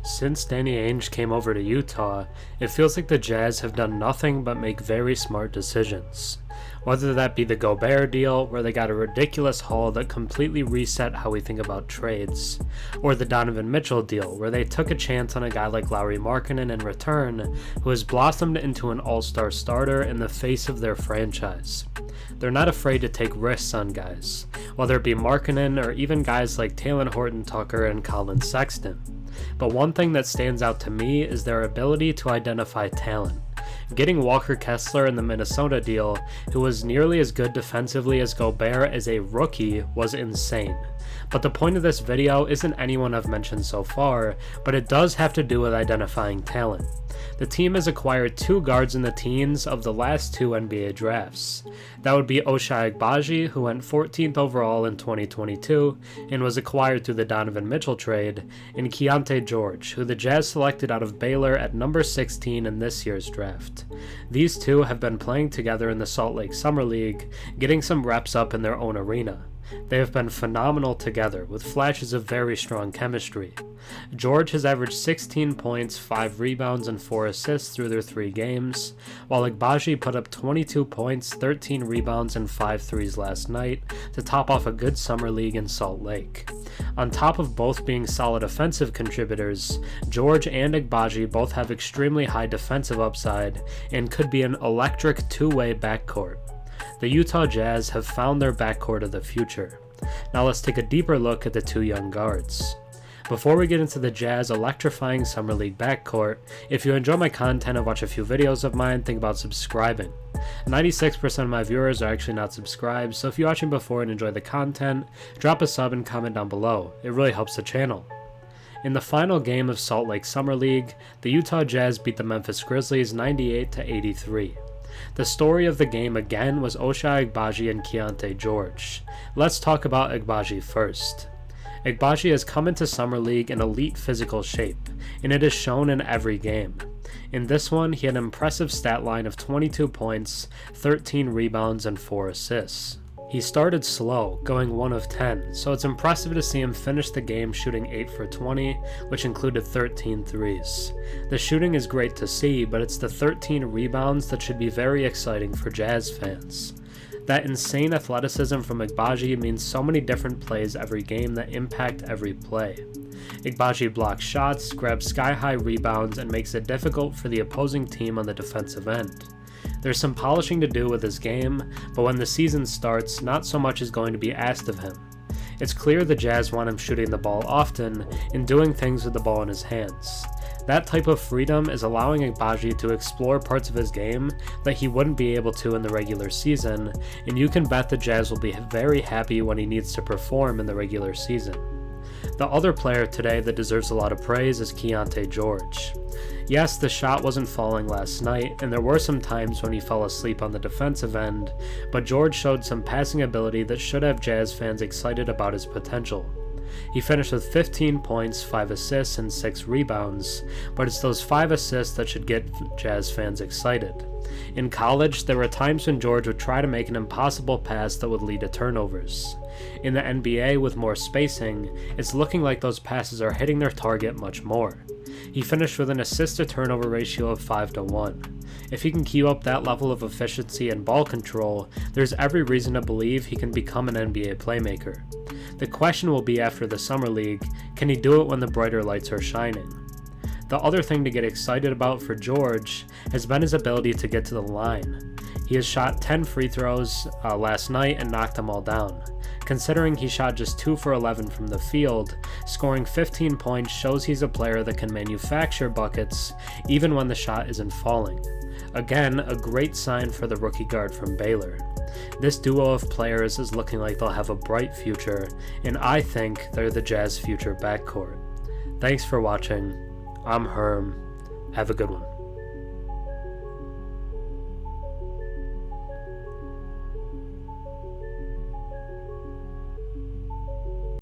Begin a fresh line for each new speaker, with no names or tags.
Since Danny Ainge came over to Utah, it feels like the Jazz have done nothing but make very smart decisions. Whether that be the Gobert deal, where they got a ridiculous haul that completely reset how we think about trades, or the Donovan Mitchell deal, where they took a chance on a guy like Lauri Markkanen in return, who has blossomed into an all-star starter in the face of their franchise. They're not afraid to take risks on guys, whether it be Markkanen or even guys like Talen, Horton-Tucker, and Collin Sexton. But one thing that stands out to me is their ability to identify talent. Getting Walker Kessler in the Minnesota deal, who was nearly as good defensively as Gobert as a rookie, was insane. But the point of this video isn't anyone I've mentioned so far, but it does have to do with identifying talent. The team has acquired 2 guards in the teens of the last 2 NBA drafts. That would be Ochai Agbaji, who went 14th overall in 2022 and was acquired through the Donovan Mitchell trade, and Keonte George, who the Jazz selected out of Baylor at number 16 in this year's draft. These 2 have been playing together in the Salt Lake Summer League, getting some reps up in their own arena. They have been phenomenal together, with flashes of very strong chemistry. George has averaged 16 points, 5 rebounds, and 4 assists through their 3 games, while Agbaji put up 22 points, 13 rebounds, and 5 threes last night to top off a good summer league in Salt Lake. On top of both being solid offensive contributors, George and Agbaji both have extremely high defensive upside and could be an electric two-way backcourt. The Utah Jazz have found their backcourt of the future. Now let's take a deeper look at the 2 young guards. Before we get into the Jazz electrifying Summer League backcourt, if you enjoy my content and watch a few videos of mine, think about subscribing. 96% of my viewers are actually not subscribed, so if you're watching before and enjoy the content, drop a sub and comment down below. It really helps the channel. In the final game of Salt Lake Summer League, the Utah Jazz beat the Memphis Grizzlies 98-83. The story of the game again was Ochai Agbaji and Keonte George. Let's talk about Agbaji first. Agbaji has come into Summer League in elite physical shape, and it is shown in every game. In this one, he had an impressive stat line of 22 points, 13 rebounds, and 4 assists. He started slow, going 1 of 10, so it's impressive to see him finish the game shooting 8 for 20, which included 13 threes. The shooting is great to see, but it's the 13 rebounds that should be very exciting for Jazz fans. That insane athleticism from Agbaji means so many different plays every game that impact every play. Agbaji blocks shots, grabs sky-high rebounds, and makes it difficult for the opposing team on the defensive end. There's some polishing to do with his game, but when the season starts, not so much is going to be asked of him. It's clear the Jazz want him shooting the ball often and doing things with the ball in his hands. That type of freedom is allowing Agbaji to explore parts of his game that he wouldn't be able to in the regular season, and you can bet the Jazz will be very happy when he needs to perform in the regular season. The other player today that deserves a lot of praise is Keonte George. Yes, the shot wasn't falling last night, and there were some times when he fell asleep on the defensive end, but George showed some passing ability that should have Jazz fans excited about his potential. He finished with 15 points, 5 assists, and 6 rebounds, but it's those 5 assists that should get Jazz fans excited. In college, there were times when George would try to make an impossible pass that would lead to turnovers. In the NBA, with more spacing, it's looking like those passes are hitting their target much more. He finished with an assist-to-turnover ratio of 5-1. If he can keep up that level of efficiency and ball control, there's every reason to believe he can become an NBA playmaker. The question will be after the Summer League, can he do it when the brighter lights are shining? The other thing to get excited about for George has been his ability to get to the line. He has shot 10 free throws last night and knocked them all down. Considering he shot just 2 for 11 from the field, scoring 15 points shows he's a player that can manufacture buckets even when the shot isn't falling. Again, a great sign for the rookie guard from Baylor. This duo of players is looking like they'll have a bright future, and I think they're the Jazz future backcourt. Thanks for watching. I'm Herm. Have a good one.